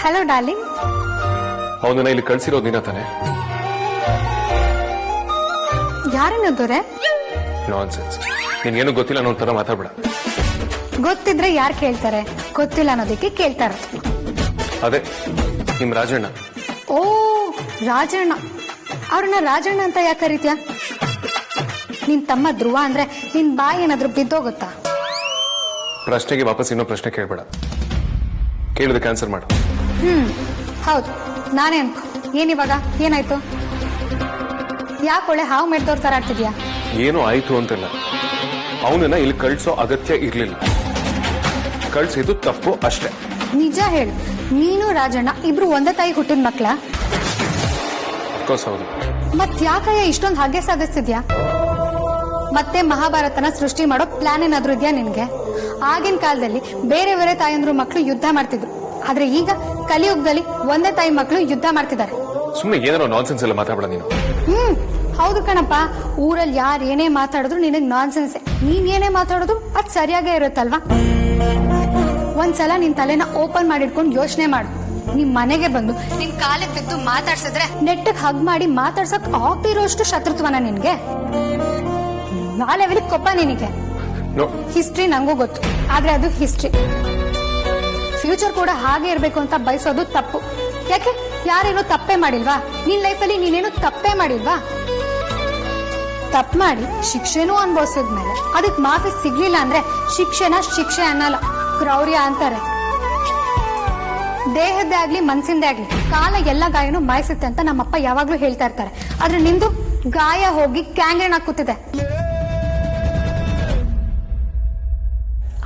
Hello darling. ಅವನನ್ನ ಇಲ್ಲಿ ಕಳ್ಸಿರೋದು ನೀನ ತಾನೆ? ಯಾರೇನದೋರೆ? ನಾನ್ಸೆನ್ಸ್. ನಿನ್ಗೇನು ಗೊತ್ತಿಲ್ಲ ಅನ್ನೋ ತರ ಮಾತಾಡ್ಬೇಡ. ಗೊತ್ತಿದ್ರೆ ಯಾರು ಕೇಳ್ತಾರೆ? ಗೊತ್ತಿಲ್ಲ ಅನ್ನೋದಕ್ಕೆ ಕೇಳ್ತಾರೆ. ಅದೇ ನಿಮ್ ರಾಜಣ್ಣ. ಓ ರಾಜಣ್ಣ. ಅವ್ರನ್ನ ರಾಜಣ್ಣ ಅಂತ ಯಾಕೆ ಕರೀತ್ಯಾ? ನಿನ್ ತಮ್ಮ ಧ್ರುವ ಅಂದ್ರೆ ನಿನ್ ಬಾಯಿ ಏನಾದ್ರೂ ಬಿದ್ದೋಗುತ್ತಾ? ಪ್ರಶ್ನೆಗೆ ವಾಪಸ್ ಇನ್ನೂ ಪ್ರಶ್ನೆ ಕೇಳ್ಬೇಡ. ಕೇಳಿದಕ್ಕೆ ಆನ್ಸರ್ ಮಾಡು. ಹೌದು, ನಾನೇ ಅನ್ಕೋ. ಏನಿವಾಗ ಏನಾಯ್ತು? ಯಾಕೊಳೆ ಹಾವು ಮೆಡ್ದವ್ರ ತರ ಆಡ್ತಿದ್ಯಾ? ಏನೋ ಆಯ್ತು ಅಂತಿಲ್ಲ. ಅವನನ್ನ ಇಲ್ಲಿ ಕಳ್ಸೋ ಅಗತ್ಯ ಇರ್ಲಿಲ್ಲ. ಕಳ್ಸಿದ್ದು ತಪ್ಪು ಅಷ್ಟೇ. ನಿಜ ಹೇಳು, ನೀನು ರಾಜಣ್ಣ ಇಬ್ರು ಒಂದೇ ತಾಯಿ ಹುಟ್ಟಿದ ಮಕ್ಳ? ಅಫ್ಕೋರ್ಸ್ ಹೌದು. ಮತ್ ಯಾಕಯ್ಯ ಇಷ್ಟೊಂದು ಹಾಗೆ ಸಾಧಿಸ್ತಿದ್ಯಾ? ಮತ್ತೆ ಮಹಾಭಾರತನ ಸೃಷ್ಟಿ ಮಾಡೋ ಪ್ಲಾನ್ ಏನಾದ್ರು ಇದೆಯಾ ನಿನ್ಗೆ? ಆಗಿನ ಕಾಲದಲ್ಲಿ ಬೇರೆ ಬೇರೆ ತಾಯಂದ್ರು ಮಕ್ಳು ಯುದ್ಧ ಮಾಡ್ತಿದ್ರು, ಆದ್ರೆ ಈಗ ಕಲಿಯುಗದಲ್ಲಿ ಒಂದೇ ತಾಯಿ ಮಕ್ಳು ಯುದ್ಧ ಮಾಡ್ತಿದ್ದಾರೆ. ಸುಮ್ಮನೆ ಏನಾರೋ ನಾನ್ಸೆನ್ಸ್ ಎಲ್ಲ ಮಾತಾಡಬೇಡ ನೀನು. ಹೌದು ಕಣಪ್ಪ, ಊರಲ್ಲಿ ಯಾರು ಏನೇ ಮಾತಾಡಿದ್ರು ನಿನಗ್ ನಾನ್ಸೆನ್ಸ್. ನೀನ್ ಏನೇ ಮಾತಾಡೋದು ಅದ್ ಸರಿಯಾಗೇ ಇರುತ್ತಲ್ವಾ? ಒಂದ್ಸಲ ನಿನ್ ತಲೆನ ಓಪನ್ ಮಾಡಿಟ್ಕೊಂಡು ಯೋಚನೆ ಮಾಡು. ನಿಮ್ ಮನೆಗೆ ಬಂದು ನಿನ್ ಕಾಲಿಗೆ ಬಿದ್ದು ಮಾತಾಡ್ಸಿದ್ರೆ ನೆಟ್ಟಗ್ ಹಗ್ ಮಾಡಿ ಮಾತಾಡ್ಸಕ್ ಆಗ್ತಿರೋಷ್ಟು ಶತ್ರುತ್ವನ ನಿನ್ಗೆ? ಆ ಲೆವೆಲ್ ಕೊಪ್ಪ ನಿನಗೆ. ಹಿಸ್ಟ್ರಿ ನಂಗೂ ಗೊತ್ತು, ಆದ್ರೆ ಅದು ಹಿಸ್ಟ್ರಿ. ಫ್ಯೂಚರ್ ಕೂಡ ಹಾಗೆ ಇರ್ಬೇಕು ಅಂತ ಬಯಸೋದು ತಪ್ಪು. ಯಾಕೆ? ಯಾರೇನೋ ತಪ್ಪೇ ಮಾಡಿಲ್ವಾ? ನಿನ್ ಲೈಫಲ್ಲಿ ನೀನೇನು ತಪ್ಪೇ ಮಾಡಿಲ್ವಾ? ತಪ್ಪು ಮಾಡಿ ಶಿಕ್ಷೆನೂ ಅನುಭವಿಸಿದ್ಮೇಲೆ ಅದಕ್ ಮಾಫಿ ಸಿಗ್ಲಿಲ್ಲ ಅಂದ್ರೆ ಶಿಕ್ಷೆನ ಶಿಕ್ಷೆ ಅನ್ನಲ್ಲ, ಕ್ರೌರ್ಯ ಅಂತಾರೆ. ದೇಹದ್ದೇ ಆಗ್ಲಿ ಮನ್ಸಿಂದೇ ಆಗ್ಲಿ ಕಾಲ ಎಲ್ಲ ಗಾಯನೂ ಮಾಯಿಸುತ್ತೆ ಅಂತ ನಮ್ಮಪ್ಪ ಯಾವಾಗ್ಲೂ ಹೇಳ್ತಾ ಇರ್ತಾರೆ. ಆದ್ರೆ ನಿಂದು ಗಾಯ ಹೋಗಿ ಕ್ಯಾಂಗ್ರೇನ್ ಕೂತಿದೆ.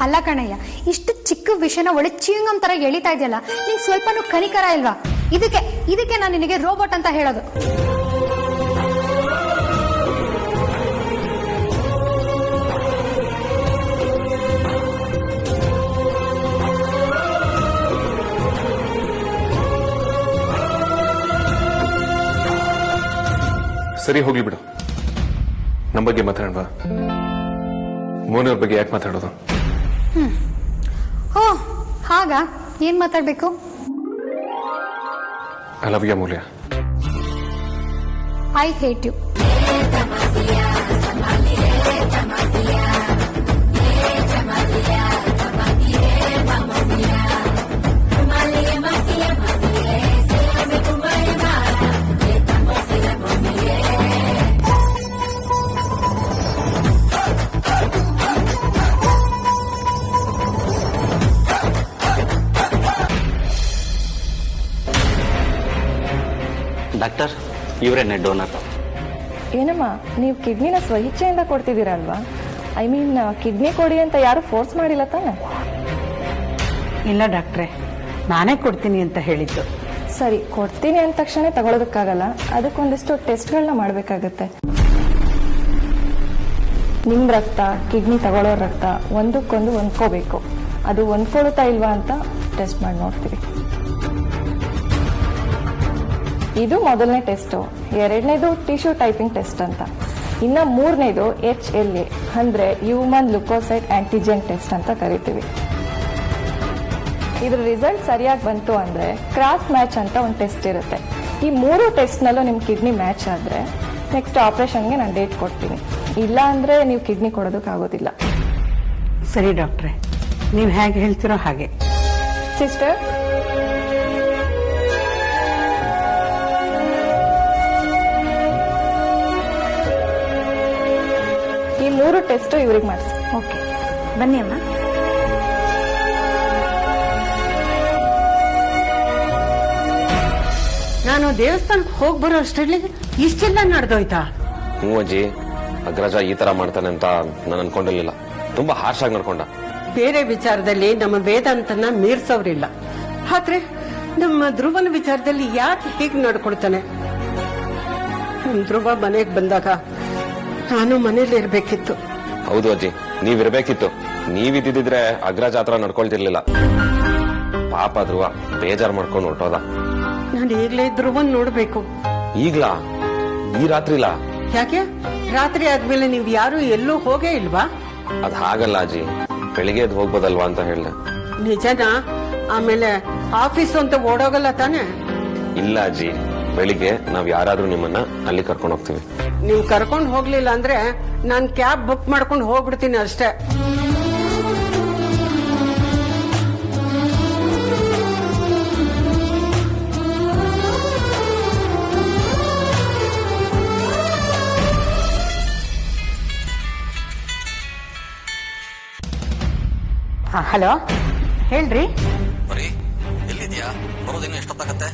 ಅಲ್ಲ ಕಣಯ್ಯ, ಇಷ್ಟು ಚಿಕ್ಕ ವಿಷಯನ ಒಳ್ಳೆ ಚೀಂಗಂ ತರ ಎಳಿತಾ ಇದೆಯಲ್ಲ, ನಿಂಗೆ ಸ್ವಲ್ಪನೂ ಕನಿಕರ ಇಲ್ವಾ? ಇದಕ್ಕೆ ನಾನು ನಿನಗೆ ರೋಬೋಟ್ ಅಂತ ಹೇಳೋದು. ಸರಿ ಹೋಗ್ಲಿ ಬಿಡು. ನಮ್ಮ ಬಗ್ಗೆ ಮಾತಾಡೋಣ. ಮೋನಿಯವ್ರ ಬಗ್ಗೆ ಯಾಕೆ ಮಾತಾಡೋದು? ಓ ಹಾಗ ಏನ್ ಮಾತಾಡ್ಬೇಕು? I love you Moolya. I hate you. Doctor, ಇವರೇನೆ ಡೋನರ್. ಏನಮ್ಮ, ನೀವು ಕಿಡ್ನಿನ ಸ್ವಇಚ್ಛೆಯಿಂದ ಕೊಡ್ತಿದ್ದೀರಲ್ವಾ? ಐ ಮೀನ್ ಕಿಡ್ನಿ ಕೊಡಿ ಅಂತ ಯಾರು ಫೋರ್ಸ್ ಮಾಡಿಲ್ಲ ತಾನೆ? ಇಲ್ಲ ಡಾಕ್ಟ್ರೆ, ನಾನೇ ಕೊಡ್ತೀನಿ ಅಂತ ಹೇಳಿದ್ದು. ಸರಿ, ಕೊಡ್ತೀನಿ ಅಂದ ತಕ್ಷಣ ತಗೊಳ್ಳೋದಕ್ಕಾಗಲ್ಲ, ಅದಕ್ಕೊಂದಿಷ್ಟು ಟೆಸ್ಟ್ಗಳನ್ನ ಮಾಡಬೇಕಾಗತ್ತೆ. ನಿಮ್ಮ ರಕ್ತ, ಕಿಡ್ನಿ ತಗೊಳ್ಳೋ ರಕ್ತ ಒಂದಕ್ಕೊಂದು ಹೊಂದ್ಕೋಬೇಕು. ಅದು ಹೊಂದ್ಕೊಳ್ಳುತ್ತಾ ಇಲ್ವಾ ಅಂತ ಟೆಸ್ಟ್ ಮಾಡಿ ನೋಡ್ತೀವಿ. ಇದು ಮೊದಲನೇ ಟೆಸ್ಟ್. ಎರಡನೇದು ಟಿಶ್ಯೂ ಟೈಪಿಂಗ್ ಟೆಸ್ಟ್ ಅಂತ. ಇನ್ನು ಮೂರನೇದು HLA ಅಂದ್ರೆ ಹ್ಯೂಮನ್ ಲುಕೋಸೈಟ್ ಆಂಟಿಜೆನ್ ಟೆಸ್ಟ್ ಅಂತ ಕರಿತೀವಿ. ಇದ್ರ ರಿಸಲ್ಟ್ ಸರಿಯಾಗಿ ಬಂತು ಅಂದ್ರೆ ಕ್ರಾಸ್ ಮ್ಯಾಚ್ ಅಂತ ಒಂದು ಟೆಸ್ಟ್ ಇರುತ್ತೆ. ಈ ಮೂರು ಟೆಸ್ಟ್ ನಲ್ಲೂ ನಿಮ್ ಕಿಡ್ನಿ ಮ್ಯಾಚ್ ಆದ್ರೆ ನೆಕ್ಸ್ಟ್ ಆಪರೇಷನ್ಗೆ ನಾನು ಡೇಟ್ ಕೊಡ್ತೀನಿ. ಇಲ್ಲ ಅಂದ್ರೆ ನೀವು ಕಿಡ್ನಿ ಕೊಡೋದಕ್ಕಾಗೋದಿಲ್ಲ. ಸರಿ ಡಾಕ್ಟ್ರೆ, ನೀವು ಹೇಗೆ ಹೇಳ್ತಿರೋ ಹಾಗೆ. ಸಿಸ್ಟರ್, ಈ ಮೂರು ಟೆಸ್ಟ್ ಇವ್ರಿಗೆ ಮಾಡಿಸಿ. ಓಕೆ, ಬನ್ನಿ ಅಮ್ಮ. ನಾನು ದೇವಸ್ಥಾನಕ್ಕೆ ಹೋಗಿ ಬರೋ ಅಷ್ಟರಲ್ಲಿ ಇಷ್ಟೆಲ್ಲ ನಡೆದೋಯ್ತಾ? ಹ್ಞೂ ಅಜ್ಜಿ, ಅಗ್ರಜ ಈ ತರ ಮಾಡ್ತಾನೆ ಅಂತ ನಾನು ಅನ್ಕೊಂಡಿರ್ಲಿಲ್ಲ. ತುಂಬಾ ಹಾರ್ಷ್ ಆಗಿ ನಡ್ಕೊಂಡ. ಬೇರೆ ವಿಚಾರದಲ್ಲಿ ನಮ್ಮ ವೇದಾಂತನ ಮೀರ್ಸೋರಿಲ್ಲ, ಆದ್ರೆ ನಮ್ಮ ಧ್ರುವನ ವಿಚಾರದಲ್ಲಿ ಯಾಕೆ ಹೀಗೆ ನಡ್ಕೊಳ್ತಾನೆ? ಧ್ರುವ ಮನೆಗೆ ಬಂದಾಗ ನಾನು ಮನೇಲಿ ಇರ್ಬೇಕಿತ್ತು. ಹೌದು ಅಜ್ಜಿ, ನೀವಿರ್ಬೇಕಿತ್ತು. ನೀವಿದ್ದಿದ್ರೆ ಅಗ್ರಜ ಆತರ ನಡ್ಕೊಳ್ತಿರ್ಲಿಲ್ಲ. ಪಾಪ ಧ್ರುವ ಬೇಜಾರ್ ಮಾಡ್ಕೊಂಡು ಹೊರಟೋದ. ನಾನು ಈಗ್ಲೇ ಧ್ರುವನ್ ನೋಡ್ಬೇಕು. ಈಗ್ಲಾ? ಈ ರಾತ್ರಿಲಾ? ಯಾಕೆ? ರಾತ್ರಿ ಆದ್ಮೇಲೆ ನೀವು ಯಾರು ಎಲ್ಲೂ ಹೋಗೇ ಇಲ್ವಾ? ಅದ್ ಹಾಗಲ್ಲ ಅಜ್ಜಿ, ಬೆಳಿಗ್ಗೆ ಎದ್ದು ಹೋಗ್ಬೋದಲ್ವಾ ಅಂತ ಹೇಳ್ದೆ. ನಿಜನಾ? ಆಮೇಲೆ ಆಫೀಸ್ ಅಂತ ಓಡೋಗಲ್ಲ ತಾನೆ? ಇಲ್ಲ ಅಜ್ಜಿ, ಬೆಳಿಗ್ಗೆ ನಾವ್ ಯಾರಾದ್ರೂ ನಿಮ್ಮನ್ನ ಅಲ್ಲಿ ಕರ್ಕೊಂಡು ಹೋಗ್ತೀವಿ. ನೀವು ಕರ್ಕೊಂಡು ಹೋಗ್ಲಿಲ್ಲ ಅಂದ್ರೆ ನಾನ್ ಕ್ಯಾಬ್ ಬುಕ್ ಮಾಡ್ಕೊಂಡು ಹೋಗ್ಬಿಡ್ತೀನಿ ಅಷ್ಟೇ. ಹಲೋ, ಹೇಳ್ರಿ. ಬರೀ ಎಲ್ಲಿದ್ಯಾ? ಬರೋದಿನ್ನು ಎಷ್ಟೊತ್ತಾಗತ್ತೆ?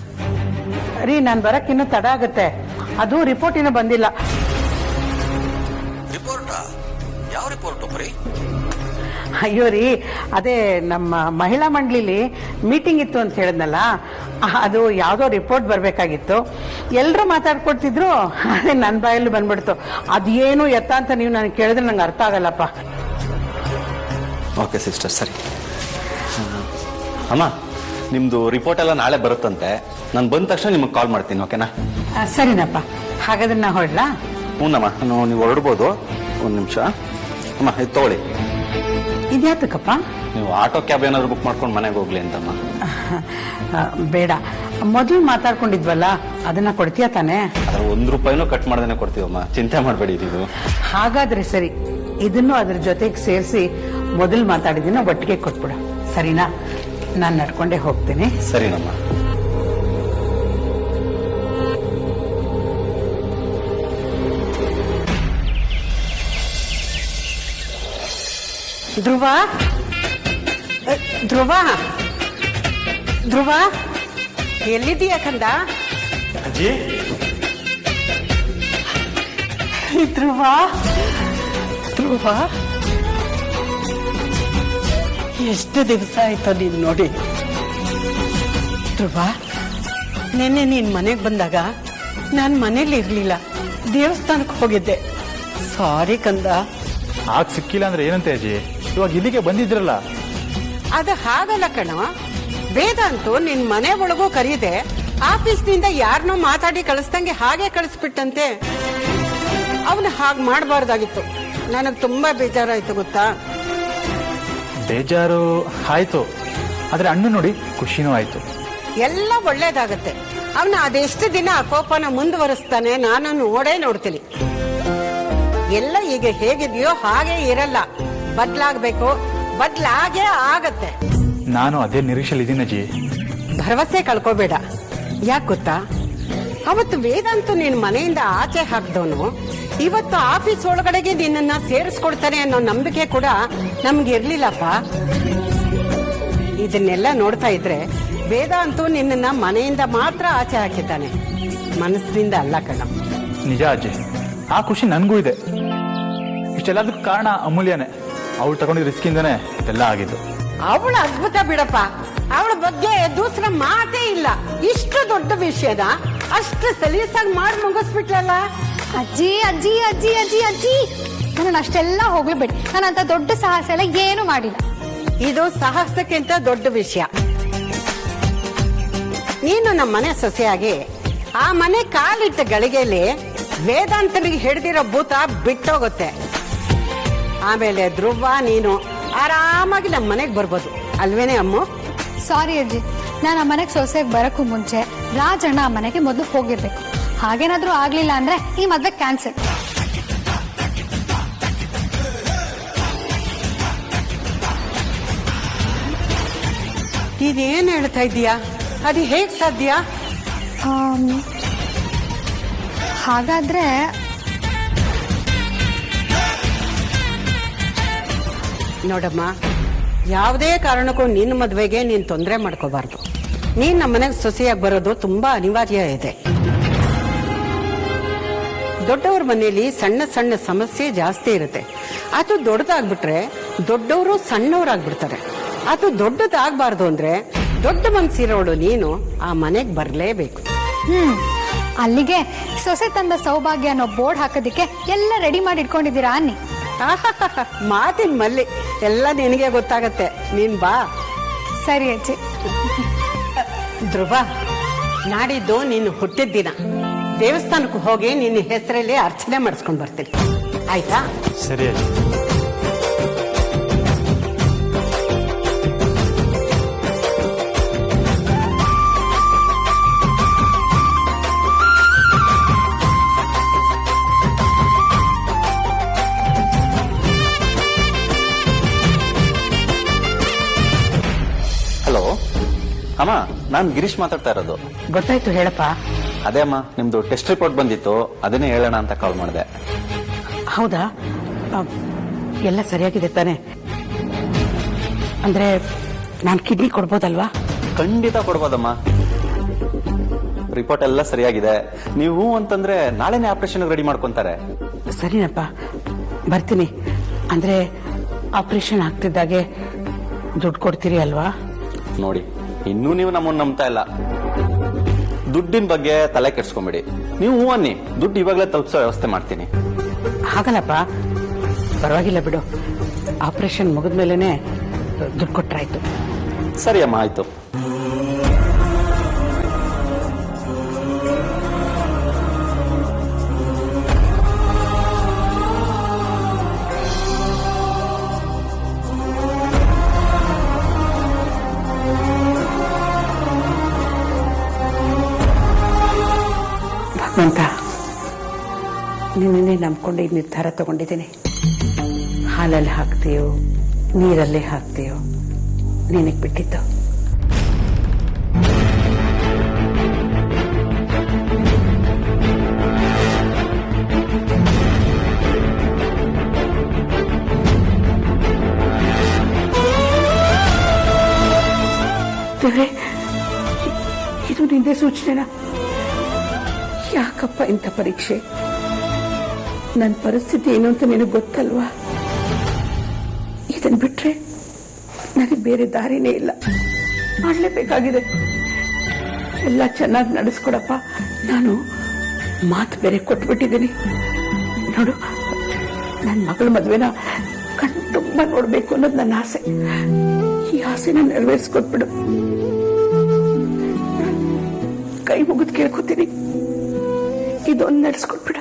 ರೀ, ನಾನು ಬರಕ್ಕಿನ್ನೂ ತಡ ಆಗುತ್ತೆ. ಅದು ರಿಪೋರ್ಟ್ ಇನ್ನೂ ಬಂದಿಲ್ಲ. ರಿಪೋರ್ಟಾ? ಯಾವ ರಿಪೋರ್ಟು ಬರೀ? ಅಯ್ಯೋ ರೀ, ಅದೇ ನಮ್ಮ ಮಹಿಳಾ ಮಂಡಳಿಲಿ ಮೀಟಿಂಗ್ ಇತ್ತು ಅಂತ ಹೇಳಿದ್ನಲ್ಲ, ಅದು ಯಾವುದೋ ರಿಪೋರ್ಟ್ ಬರಬೇಕಾಗಿತ್ತು. ಎಲ್ಲರೂ ಮಾತಾಡ್ಕೊಡ್ತಿದ್ರು, ಅದೇ ನನ್ನ ಬಾಯಲ್ಲೂ ಬಂದ್ಬಿಡ್ತು. ಅದೇನು ಎತ್ತ ಅಂತ ನೀವು ನನಗೆ ಕೇಳಿದ್ರೆ ನಂಗೆ ಅರ್ಥ ಆಗಲ್ಲಪ್ಪ. ಓಕೆ ಸಿಸ್ಟರ್, ಸರಿ. ಅಮ್ಮ, ನಿಮ್ಮದು ರಿಪೋರ್ಟ್ ಎಲ್ಲ ನಾಳೆ ಬರುತ್ತಂತೆ. ನಾನು ಬಂದ ತಕ್ಷಣ ನಿಮಗೆ ಕಾಲ್ ಮಾಡ್ತೀನಿ, ಓಕೆನಾ? ಸರಿನಪ್ಪ, ಹಾಗಾದ್ರೆ ನಾ ಹೊರಡ್ಲಾ? ಹ್ಞೂನಮ್ಮ, ನೀವು ಹೊರಡ್ಬೋದು. ಒಂದು ನಿಮಿಷ ಅಮ್ಮ, ಇದು ತಗೊಳ್ಳಿ. ಇದ್ಯಾತಕ್ಕಪ್ಪ? ನೀವು ಆಟೋ ಕ್ಯಾಬ್ ಏನಾದ್ರು ಬುಕ್ ಮಾಡ್ಕೊಂಡು ಮನೆಗೆ ಹೋಗ್ಲಿ ಅಂತಮ್ಮ. ಬೇಡ, ಮೊದಲು ಮಾತಾಡ್ಕೊಂಡಿದ್ವಲ್ಲ, ಅದನ್ನ ಕೊಡ್ತೀಯ ತಾನೆ? ಅದ್ರ ₹1 ಕಟ್ ಮಾಡ್ದೇನೆ ಕೊಡ್ತೀವಮ್ಮ, ಚಿಂತೆ ಮಾಡಬೇಡಿ. ಇದು ಹಾಗಾದ್ರೆ ಸರಿ, ಇದನ್ನು ಅದ್ರ ಜೊತೆಗೆ ಸೇರಿಸಿ ಮೊದಲು ಮಾತಾಡಿದಿನ ಒಟ್ಟಿಗೆ ಕೊಟ್ಬಿಡ, ಸರಿನಾ? ನಾನು ನಡ್ಕೊಂಡೇ ಹೋಗ್ತೀನಿ. ಸರಿನಮ್ಮ. ಧ್ರುವ, ಧ್ರುವ, ಧ್ರುವ, ಎಲ್ಲಿದ್ದೀಯ ಕಂದ? ಅಜ್ಜಿ, ಧ್ರುವ, ಧ್ರುವ, ಎಷ್ಟು ದಿವಸ ಆಯ್ತು ನೀನ್ ನೋಡಿ. ಧ್ರುವ, ನೆನ್ನೆ ನೀನ್ ಮನೆಗೆ ಬಂದಾಗ ನಾನ್ ಮನೇಲಿ ಇರ್ಲಿಲ್ಲ, ದೇವಸ್ಥಾನಕ್ಕೆ ಹೋಗಿದ್ದೆ. ಸಾರಿ ಕಂದ. ಆಗ ಸಿಕ್ಕಿಲ್ಲ ಅಂದ್ರೆ ಏನಂತೆ ಅಜ್ಜಿ? ಇವಾಗ ಇಲ್ಲಿಗೆ ಬಂದಿದ್ರಲ್ಲ. ಅದು ಹಾಗಲ್ಲ ಕಣ, ವೇದಾಂತು ನಿನ್ ಮನೆ ಒಳಗೂ ಕರೀದೆ, ಆಫೀಸ್ನಿಂದ ಯಾರನ್ನೋ ಮಾತಾಡಿ ಕಳಿಸ್ದಂಗೆ ಹಾಗೆ ಕಳಿಸ್ಬಿಟ್ಟಂತೆ. ಅವನು ಹಾಗೆ ಮಾಡಬಾರ್ದಾಗಿತ್ತು. ನನಗ್ ತುಂಬಾ ಬೇಜಾರಾಯ್ತು ಗೊತ್ತಾ? ಬೇಜಾರು ಆಯ್ತು, ಆದ್ರೆ ಅಣ್ಣ ನೋಡಿ ಖುಷಿನೂ ಆಯ್ತು. ಎಲ್ಲ ಒಳ್ಳೇದಾಗತ್ತೆ. ಅವನ ಅದೆಷ್ಟು ದಿನ ಆ ಕೋಪನ ಮುಂದುವರಿಸ್ತಾನೆ ನಾನು ನೋಡ್ತೀನಿ. ಎಲ್ಲ ಈಗ ಹೇಗಿದೆಯೋ ಹಾಗೆ ಇರಲ್ಲ, ಬದ್ಲಾಗ್ಬೇಕು, ಬದ್ಲಾಗೇ ಆಗತ್ತೆ. ನಾನು ಅದೇ ನಿರೀಕ್ಷೆಯಲ್ಲಿ ಇದೀನಿ ಅಜ್ಜಿ. ಭರವಸೆ ಕಳ್ಕೋಬೇಡ. ಯಾಕೆ ಗೊತ್ತಾ, ಅವತ್ತು ವೇದಾಂತು ನಿನ್ ಮನೆಯಿಂದ ಆಚೆ ಹಾಕ್ದವನು ಇವತ್ತು ಆಫೀಸ್ ಒಳಗಡೆಗೆ ನಿನ್ನನ್ನ ಸೇರಿಸ್ಕೊಡ್ತಾನೆ ಅನ್ನೋ ನಂಬಿಕೆ ಕೂಡ ನಮ್ಗೆ ಇರ್ಲಿಲ್ಲಪ್ಪ. ಇದನ್ನೆಲ್ಲ ನೋಡ್ತಾ ಇದ್ರೆ ವೇದಾಂತು ನಿನ್ನನ್ನ ಮನೆಯಿಂದ ಮಾತ್ರ ಆಚೆ ಹಾಕಿದ್ದಾನೆ, ಮನಸ್ಸಿನಿಂದ ಅಲ್ಲ ಕಣ. ನಿಜ ಅಜ್ಜಿ, ಆ ಖುಷಿ ನನ್ಗೂ ಇದೆ. ಇಷ್ಟೆಲ್ಲದಕ್ಕೂ ಕಾರಣ ಅಮೂಲ್ಯನೇ. ಅವಳು ತಗೊಂಡಿದ್ದ ರಿಸ್ಕ್ ಇಂದಾನೆ ಎಲ್ಲ ಆಗಿದ್ದು. ಅವಳ ಅದ್ಭುತ ಬಿಡಪ್ಪ, ಅವಳ ಬಗ್ಗೆ ದೂಸರ ಮಾತೇ ಇಲ್ಲ. ಇಷ್ಟು ದೊಡ್ಡ ವಿಷಯದ ಅಷ್ಟು ಸಲೀಸಾಗಿ ಮಾಡಿ ಮುಗಿಸ್ಬಿಟ್ಲಲ್ಲ. ಅಜ್ಜಿ ಅಜ್ಜಿ ಅಜ್ಜಿ ಅಜ್ಜಿ ಅಜ್ಜಿ, ನಾನು ಅಷ್ಟೆಲ್ಲ ಹೋಗ್ಬಿಡಿ. ನಾನು ಅಂತ ದೊಡ್ಡ ಸಾಹಸ ಎಲ್ಲ ಏನು ಮಾಡಿಲ್ಲ. ಇದು ಸಾಹಸಕ್ಕಿಂತ ದೊಡ್ಡ ವಿಷಯ. ನೀನು ನಮ್ಮ ಮನೆ ಸೊಸೆಯಾಗಿ ಆ ಮನೆ ಕಾಲಿಟ್ಟ ಗಳಿಗೆಯಲ್ಲಿ ವೇದಾಂತನಿಗೆ ಹಿಡ್ದಿರೋ ಭೂತ ಬಿಟ್ಟೋಗುತ್ತೆ. ಆಮೇಲೆ ಧ್ರುವ ನೀನು ಆರಾಮಾಗಿ ನಮ್ಮ ಮನೆಗೆ ಬರ್ಬೋದು, ಅಲ್ವೇನೆ ಅಮ್ಮು? ಸಾರಿ ಅಜ್ಜಿ, ನಾನು ಆ ಮನೆಗೆ ಸೊಸೆಗೆ ಬರಕ್ಕೂ ಮುಂಚೆ ರಾಜಣ್ಣ ಆ ಮನೆಗೆ ಮೊದಲು ಹೋಗಿರ್ಬೇಕು. ಹಾಗೇನಾದ್ರೂ ಆಗ್ಲಿಲ್ಲ ಅಂದ್ರೆ ಈ ಮದ್ವೆ ಕ್ಯಾನ್ಸಲ್. ನೀನೇನ್ ಹೇಳ್ತಾ ಇದೀಯಾ? ಅದು ಹೇಗ್ ಸಾಧ್ಯ? ಹಾಗಾದ್ರೆ ನೋಡಮ್ಮ, ಯಾವುದೇ ಕಾರಣಕ್ಕೂ ನಿನ್ನ ಮದ್ವೆಗೆ ನೀನ್ ತೊಂದರೆ ಮಾಡ್ಕೋಬಾರ್ದು. ನೀನ್ ನಮ್ಮ ಮನೆಗೆ ಸೊಸೆಯಾಗಿ ಬರೋದು ತುಂಬಾ ಅನಿವಾರ್ಯ ಇದೆ. ದೊಡ್ಡವ್ರ ಮನೆಯಲ್ಲಿ ಸಣ್ಣ ಸಣ್ಣ ಸಮಸ್ಯೆ ಜಾಸ್ತಿ ಇರುತ್ತೆ. ಅದು ದೊಡ್ಡದಾಗ್ಬಿಟ್ರೆ ದೊಡ್ಡವರು ಸಣ್ಣವರಾಗ್ಬಿಡ್ತಾರೆ. ಅದು ದೊಡ್ಡದಾಗಬಾರ್ದು ಅಂದ್ರೆ ದೊಡ್ಡ ಮನ್ಸಿರೋಳು ನೀನು ಆ ಮನೆಗೆ ಬರ್ಲೇಬೇಕು. ಅಲ್ಲಿಗೆ ಸೊಸೆ ತಂದ ಸೌಭಾಗ್ಯ ಅನ್ನೋ ಬೋರ್ಡ್ ಹಾಕೋದಿಕ್ಕೆ ಎಲ್ಲ ರೆಡಿ ಮಾಡಿ ಇಟ್ಕೊಂಡಿದ್ದೀರಾ ಅನ್ನಿ. ಮಾತಿನ ಮಲ್ಲಿ ಎಲ್ಲ ನಿನಗೆ ಗೊತ್ತಾಗತ್ತೆ, ನೀನ್ ಬಾ. ಸರಿ ಅಜ್ಜಿ. ಧ್ರುವ, ನಾಡಿದ್ದು ನೀನು ಹುಟ್ಟಿದ ದಿನ, ದೇವಸ್ಥಾನಕ್ಕೆ ಹೋಗಿ ನಿನ್ನ ಹೆಸರಲ್ಲಿ ಅರ್ಚನೆ ಮಾಡಿಸ್ಕೊಂಡ್ ಬರ್ತೀನಿ, ಆಯ್ತಾ? ಸರಿ ಅಜ್ಜಿ. ಅಮ್ಮ ನಾನ್ ಗಿರೀಶ್ ಮಾತಾಡ್ತಾ ಇರೋದು. ಗೊತ್ತಾಯ್ತು, ಹೇಳಪ್ಪ. ಅದೇ ಅಮ್ಮ, ನಿಮ್ದು ಟೆಸ್ಟ್ ರಿಪೋರ್ಟ್ ಬಂದಿತ್ತು, ಅದನ್ನೇ ಹೇಳೋಣ ಅಂತ ಕಾಲ್ ಮಾಡಿದೆ. ಹೌದಾ? ಎಲ್ಲ ಸರಿಯಾಗಿದೆ ತಾನೆ? ಅಂದ್ರೆ ನಾನು ಕಿಡ್ನಿ ಕೊಡ್ಬೋದಲ್ವಾ? ಖಂಡಿತ ಕೊಡ್ಬೋದಮ್ಮ. ರಿಪೋರ್ಟ್ ಎಲ್ಲ ಸರಿಯಾಗಿದೆ. ನೀವು ಅಂತಂದ್ರೆ ನಾಳೆನೇ ಆಪರೇಷನ್ ರೆಡಿ ಮಾಡ್ಕೊಂತಾರೆ. ಸರಿನಪ್ಪ, ಬರ್ತೀನಿ. ಅಂದ್ರೆ ಆಪರೇಷನ್ ಆಗ್ತಿದ್ದಾಗೆ ದುಡ್ಡು ಕೊಡ್ತೀರಿ ಅಲ್ವಾ? ನೋಡಿ, ಇನ್ನೂ ನೀವು ನಮ್ಮನ್ನ ನಂಬ್ತಾ ಇಲ್ಲ. ದುಡ್ಡಿನ ಬಗ್ಗೆ ತಲೆ ಕೆಡ್ಸ್ಕೊಂಬೇಡಿ. ನೀವು ಹೂ ಅನ್ನಿ, ದುಡ್ಡು ಇವಾಗಲೇ ತಲುಪಿಸೋ ವ್ಯವಸ್ಥೆ ಮಾಡ್ತೀನಿ. ಹಾಗಲ್ಲಪ್ಪ, ಪರವಾಗಿಲ್ಲ ಬಿಡು. ಆಪರೇಷನ್ ಮುಗಿದ್ಮೇಲೆ ದುಡ್ಡು ಕೊಟ್ರಾಯ್ತು. ಸರಿ ಅಮ್ಮ, ಆಯ್ತು. ಭಗವಂತ, ನಿನ್ನೆ ನಂಬ್ಕೊಂಡು ಈ ನಿರ್ಧಾರ ತಗೊಂಡಿದ್ದೀನಿ. ಹಾಲಲ್ಲಿ ಹಾಕ್ತೀಯೋ ನೀರಲ್ಲೇ ಹಾಕ್ತೀಯೋ ನಿನಗೆ ಬಿಟ್ಟಿತ್ತು. ದೇವ್ರೇ, ಇದು ನಿಂದೆ ಸೂಚನೆನಾ? ಯಾಕಪ್ಪ ಇಂಥ ಪರೀಕ್ಷೆ? ನನ್ನ ಪರಿಸ್ಥಿತಿ ಏನು ಅಂತ ನಿನಗೆ ಗೊತ್ತಲ್ವಾ? ಇದನ್ ಬಿಟ್ರೆ ನನಗೆ ಬೇರೆ ದಾರಿನೇ ಇಲ್ಲ. ಮಾಡ್ಲೇಬೇಕಾಗಿದೆ. ಎಲ್ಲ ಚೆನ್ನಾಗಿ ನಡೆಸ್ಕೊಡಪ್ಪ. ನಾನು ಮಾತು ಬೇರೆ ಕೊಟ್ಬಿಟ್ಟಿದ್ದೀನಿ. ನೋಡು, ನನ್ನ ಮಗಳ ಮದ್ವೆನ ಕಣ್ ತುಂಬ ನೋಡ್ಬೇಕು ಅನ್ನೋದು ನನ್ನ ಆಸೆ. ಈ ಆಸೆನ ನೆರವೇರಿಸ್ಕೊಟ್ಬಿಡು. ಕೈ ಮುಗಿದು ಕೇಳ್ಕೊತೀನಿ, ಇದೊಂದು ನಡೆಸ್ಕೊಟ್ಬಿಡ.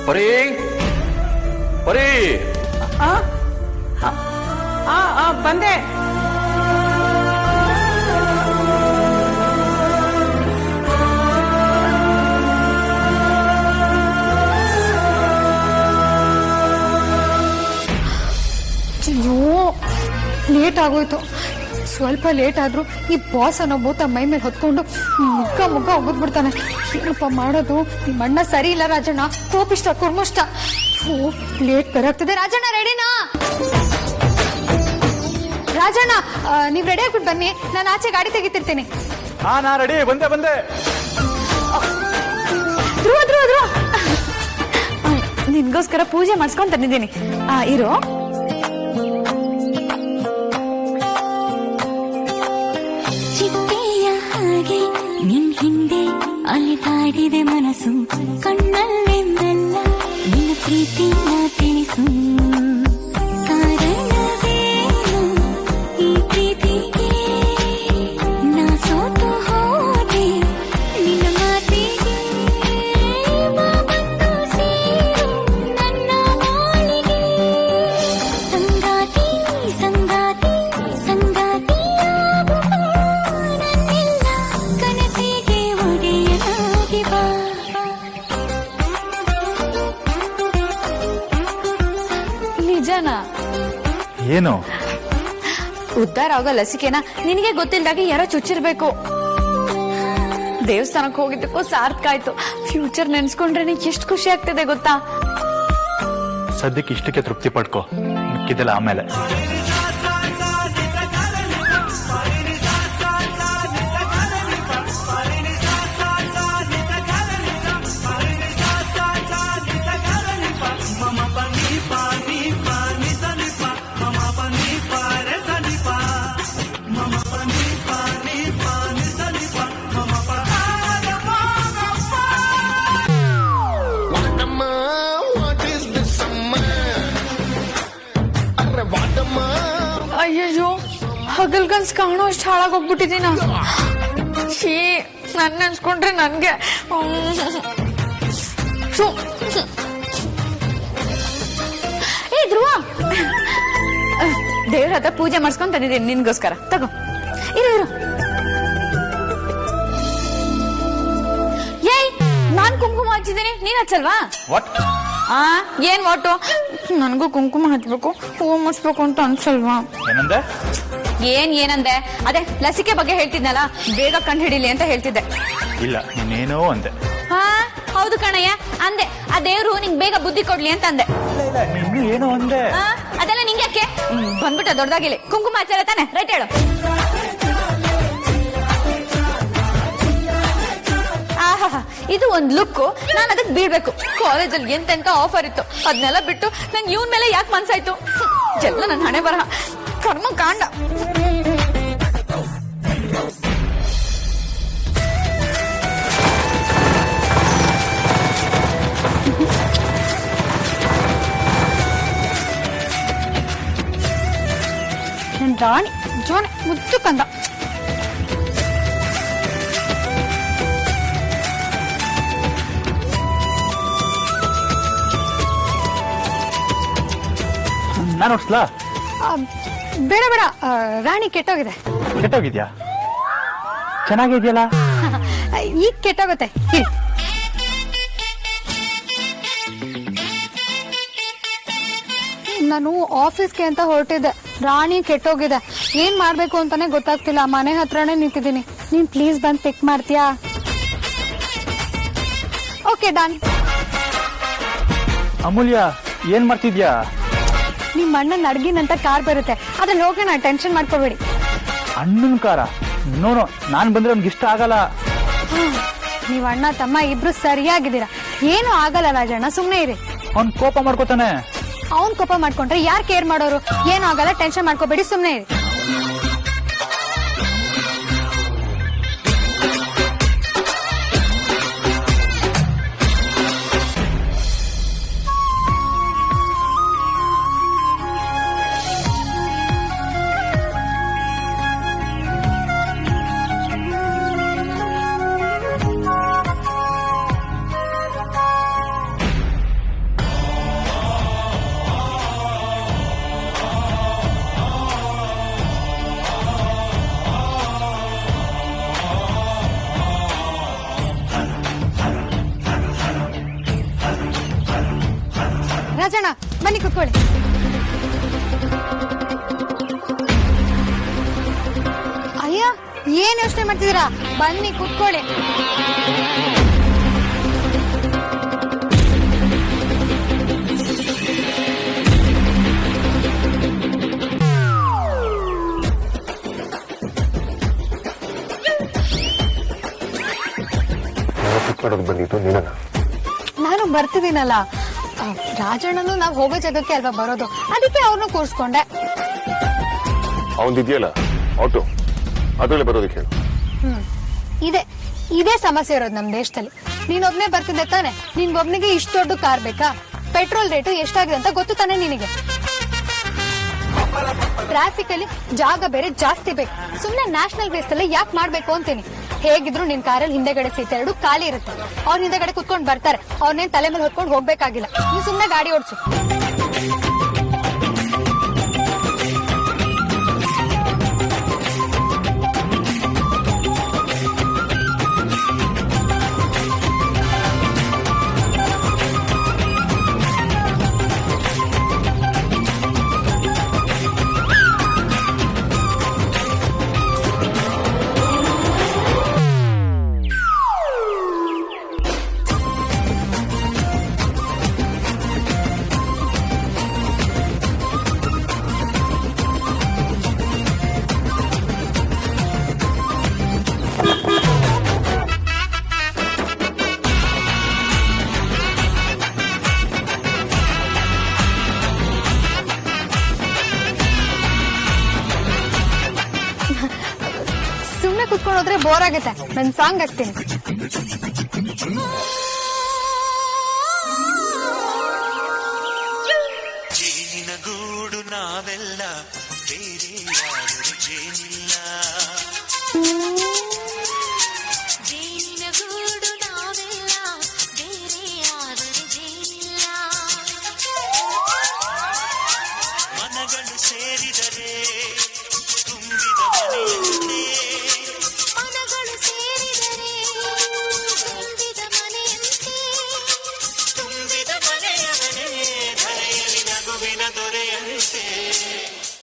ಪರಿ ಪರಿ, ಬಂದೆ. ಅಯ್ಯೋ, ಲೇಟ್ ಆಗೋಯ್ತು. ಸ್ವಲ್ಪ ಲೇಟ್ ಆದ್ರೂ ಈ ಬಾಸ್ ಅನ್ನೋ ಭೂತ ಮೈ ಮೇಲೆ ಹೊತ್ಕೊಂಡು ಮುಗ್ಗ ಹೋಗ್ಬಿಡ್ತಾನೆ. ಏನಪ್ಪ ಮಾಡೋದು? ನಿಮ್ಮ ಅಣ್ಣ ಸರಿ ಇಲ್ಲ ರಾಜಣ್ಣ, ಕೋಪಿಷ್ಟ ಕುರ್ಮುಷ್ಟ. ಲೇಟ್ ಬರಾಗ್ತದೆ. ರಾಜಣ್ಣ ರೆಡಿನಾ? ರಾಜಣ್ಣ, ನೀವ್ ರೆಡಿ ಆಗ್ಬಿಟ್ಟು ಬನ್ನಿ, ನಾನು ಆಚೆ ಗಾಡಿ ತೆಗಿತಿರ್ತೀನಿ. ಹಾ, ನಾ ರೆಡಿ, ಬಂದೆ. ಧ್ರುವ ಧ್ರುವ ಧ್ರುವ, ನಿನ್ಗೋಸ್ಕರ ಪೂಜೆ ಮಾಡಿಸ್ಕೊಂಡ್ ತಂದಿದ್ದೀನಿ. ಇರೋ. ನಿನ್ ಹಿಂದೆ ಅಲೆದಾಡಿದೆ ಮನಸ್ಸು, ಕಣ್ಣಲ್ಲೆಂದೆಲ್ಲ ನಿನ್ನ ಪ್ರೀತಿನ ತಿಳಿಸು. ಕಾರಣವೇನು ಈ ಪ್ರೀತಿಗೆ? ನಾ ಸೋತು ಹೋದೆ ನಿನ್ನ ಮಾತಿಗೆ. ಬಂದು ಸೇರು ನನ್ನ ಬಾಳಿಗೆ. ಸಂಗಾತಿ ಸಂಗಾತಿ ಸಂಗಾತಿಯಾಗು ನನ್ನೆಲ್ಲ ಕನಸಿಗೆ ಒಡೆಯನಾಗಿ ಬಾ. ನಿಜನಾ? ಏನು? ಉದ್ಧಾರ ಆಗೋ ಲಸಿಕೆನ ನಿನಗೆ ಗೊತ್ತಿಲ್ದಾಗೆ ಯಾರೋ ಚುಚ್ಚಿರ್ಬೇಕು. ದೇವಸ್ಥಾನಕ್ಕೆ ಹೋಗಿದ್ದಕ್ಕೂ ಸಾರ್ಥಕ ಆಯ್ತು. ಫ್ಯೂಚರ್ ನೆನ್ಸ್ಕೊಂಡ್ರೆ ಎಷ್ಟು ಖುಷಿ ಆಗ್ತಿದೆ ಗೊತ್ತಾ? ಸದ್ಯಕ್ಕೆ ಇಷ್ಟಕ್ಕೆ ತೃಪ್ತಿ ಪಡ್ಕೋ, ಮಿಕ್ಕಿದೆಲ್ಲ ಆಮೇಲೆ. ಅಯ್ಯಯ್ಯೋ, ಹಗಲ್ಗನ್ಸ್ ಕಾಣೋ ಅಷ್ಟು ಹಾಳಾಗೋಗ್ಬಿಟ್ಟಿದ್ದೀನ. ಛೀ, ನನ್ ನೆನ್ಸ್ಕೊಂಡ್ರೆ ನನ್ಗೆ ಏ ಧ್ರುವ, ದೇವ್ರ ಹತ್ರ ಪೂಜೆ ಮಾಡಿಸ್ಕೊಂಡ್ ತಂದಿದ್ದೀನಿ ನಿನ್ಗೋಸ್ಕರ. ತಗೋ, ಇರು. ಏಯ್, ನಾನ್ ನಾನ್ ಕುಂಕುಮ ಹಚ್ಚಿದ್ದೀನಿ, ನೀನ್ ಹಚ್ಚಲ್ವಾ? ವಾಟ್? ಏನ್ ಒಟ್ಟು ನನ್ಗೂ ಕುಂಕುಮ ಹಚ್ಬೇಕು, ಹೂವು ಮುಚ್ಬೇಕು ಅಂತ ಅನ್ಸಲ್ವಾ? ಏನಂದೆ? ಏನಂದೆ? ಅದೇ ಲಸಿಕೆ ಬಗ್ಗೆ ಹೇಳ್ತಿದ್ನಲ್ಲ, ಬೇಗ ಕಂಡು ಹಿಡಿಲಿ ಅಂತ ಹೇಳ್ತಿದ್ದೆ. ಇಲ್ಲ, ನೀನೇನೋ ಅಂದೆ. ಹೌದು ಕಣಯ್ಯ, ಅಂದೆ. ಆ ದೇವ್ರು ನಿಂಗ್ ಬೇಗ ಬುದ್ಧಿ ಕೊಡ್ಲಿ ಅಂತ ಅಂದೆ. ಇಲ್ಲ, ನೀನು ಏನೋ ಅಂದೆ. ಅದೆಲ್ಲ ನಿಂಗೆ ಯಾಕೆ? ಬಂದ್ಬಿಟ್ಟ ದೊಡ್ಡದಾಗಿಲಿ. ಕುಂಕುಮ ಹಚ್ಚಲ್ಲ ತಾನೆ? ರೈಟ್ ಹೇಳು. ಇದು ಒಂದ್ ಲುಕ್, ನಾನು ಅದಕ್ಕೆ ಬೀಳ್ಬೇಕು. ಕಾಲೇಜಲ್ಲಿ ಎಂತೆಂತ ಆಫರ್ ಇತ್ತು, ಅದನ್ನೆಲ್ಲ ಬಿಟ್ಟು ನಂಗೆ ಇವನ್ ಮೇಲೆ ಯಾಕೆ ಮನ್ಸಾಯ್ತು? ಎಲ್ಲ ನನ್ನ ಹಣೆ ಬರಹ, ಕರ್ಮ ಕಾಂಡ. ನನ್ ರಾಣಿ ಜೋನೆ ಮುದ್ದು ಕಂದ. ನಾನು ಹೊಡ್ಸ್ಲಾ? ಬೇಡ ಬೇಡ, ರಾಣಿ ಕೆಟ್ಟೋಗಿದೆ. ಕೆಟ್ಟೋಗಿದ್ಯಾ? ಚೆನ್ನಾಗಿದ್ಯಲ್ಲ. ಈಗ ಕೆಟ್ಟೋಗುತ್ತೆ. ನಾನು ಆಫೀಸ್ಗೆ ಅಂತ ಹೊರಟಿದ್ದೆ, ರಾಣಿ ಕೆಟ್ಟೋಗಿದೆ. ಏನ್ ಮಾಡ್ಬೇಕು ಅಂತಾನೆ ಗೊತ್ತಾಗ್ತಿಲ್ಲ. ಮನೆ ಹತ್ರನೇ ನಿಂತಿದ್ದೀನಿ. ನೀನ್ ಪ್ಲೀಸ್ ಬಂದ್ ಪಿಕ್ ಮಾಡ್ತೀಯಾ? Okay done. ಅಮೂಲ್ಯ, ಏನ್ ಮಾಡ್ತಿದ್ಯಾ? ನಿಮ್ ಅಣ್ಣನ ಅಡ್ಗಿನಂತ ಕಾರ್ ಬರುತ್ತೆ, ಅದ್ರಲ್ಲಿ ಹೋಗಿ ನಾ ಟೆನ್ಷನ್ ಮಾಡ್ಕೋಬೇಡಿ. ಅಣ್ಣನ ಕಾರ? ನೋನು, ನಾನ್ ಬಂದ್ರೆ ಅವ್ನಿಗೆ ಇಷ್ಟ ಆಗಲ್ಲ. ನೀವ್ ಅಣ್ಣ ತಮ್ಮ ಇಬ್ರು ಸರಿಯಾಗಿದ್ದೀರಾ, ಏನು ಆಗಲ್ಲ ರಾಜಣ್ಣ, ಸುಮ್ನೆ ಇರಿ. ಅವ್ನ್ ಕೋಪ ಮಾಡ್ಕೋತಾನೆ. ಅವ್ನ್ ಕೋಪ ಮಾಡ್ಕೊಂಡ್ರೆ ಯಾರ್ ಕೇರ್ ಮಾಡೋರು? ಏನು ಆಗಲ್ಲ, ಟೆನ್ಷನ್ ಮಾಡ್ಕೋಬೇಡಿ, ಸುಮ್ನೆ ಇರಿ. ರಾಜಣ್ಣ ಬನ್ನಿ ಕುತ್ಕೊಳ್ಳಿ. ಅಯ್ಯ, ಏನ್ ಯೋಚನೆ ಮಾಡ್ತಿದ್ದೀರಾ? ಬನ್ನಿ ಕುತ್ಕೊಳ್ಳಿ. ಬಂದಿದ್ದು ನೀನಲ್ಲ? ನಾನು ಬರ್ತಿದ್ದೀನಲ್ಲ. ರಾಜಣ್ಣನು ನಾವ್ ಹೋಗೋ ಜಾಗಕ್ಕೆ ಅಲ್ವಾ ಬರೋದು, ಅದಕ್ಕೆ ಅವ್ರನ್ನ ಕೂರ್ಸ್ಕೊಂಡೆ. ಅವನಿದೆಯಲ್ಲ ಆಟೋ, ಅದ್ರಲ್ಲೇ ಬರೋದಕ್ಕೆ ಹೇಳು. ಇದೇ ಸಮಸ್ಯೆ ಇರೋದು ನಮ್ ದೇಶದಲ್ಲಿ. ನೀನೊಬ್ನೇ ಬರ್ತಿದ್ದೆ ತಾನೆ, ನಿನ್ಗೊಬ್ನಿಗೆ ಇಷ್ಟು ದೊಡ್ಡ ಕಾರ್ ಬೇಕಾ? ಪೆಟ್ರೋಲ್ ರೇಟು ಎಷ್ಟಾಗಿದೆ ಅಂತ ಗೊತ್ತು ತಾನೆ ನಿನಗೆ. ಟ್ರಾಫಿಕ್ ಅಲ್ಲಿ ಜಾಗ ಬೇರೆ ಜಾಸ್ತಿ ಬೇಕು. ಸುಮ್ನೆ ನ್ಯಾಷನಲ್ ಬೇಸ್ ಅಲ್ಲಿ ಯಾಕೆ ಮಾಡ್ಬೇಕು ಅಂತೀನಿ. ಹೇಗಿದ್ರು ನಿನ್ ಕಾರಲ್ಲಿ ಹಿಂದೆಗಡೆ ಸೀಟ್ 2 ಖಾಲಿ ಇರುತ್ತೆ. ಅವ್ರ ಹಿಂದೆಗಡೆ ಕುತ್ಕೊಂಡ್ ಬರ್ತಾರೆ, ಅವ್ರನ್ನೇನ್ ತಲೆ ಮೇಲೆ ಹೊತ್ಕೊಂಡು ಹೋಗ್ಬೇಕಾಗಿಲ್ಲ. ನೀವ್ ಸುಮ್ನೆ ಗಾಡಿ ಓಡಿಸು. ಸುಮ್ನೆ ಕುತ್ಕೊಂಡು ಹೋದ್ರೆ ಬೋರ್ ಆಗುತ್ತೆ. ನನ್ ಸಾಂಗ್ ಹಾಕ್ತೀನಿ. ಗೂಡು ನಾವೆಲ್ಲ ಬೇರೆ ಯಾರು ಜೇನಿಲ್ಲ, ಜೇನಿನ ಗೂಡು ನಾವೆಲ್ಲ ಬೇರೆ ಯಾರು ಜೇನಿಲ್ಲ, ಮನಗಳು ಸೇರಿದರೆ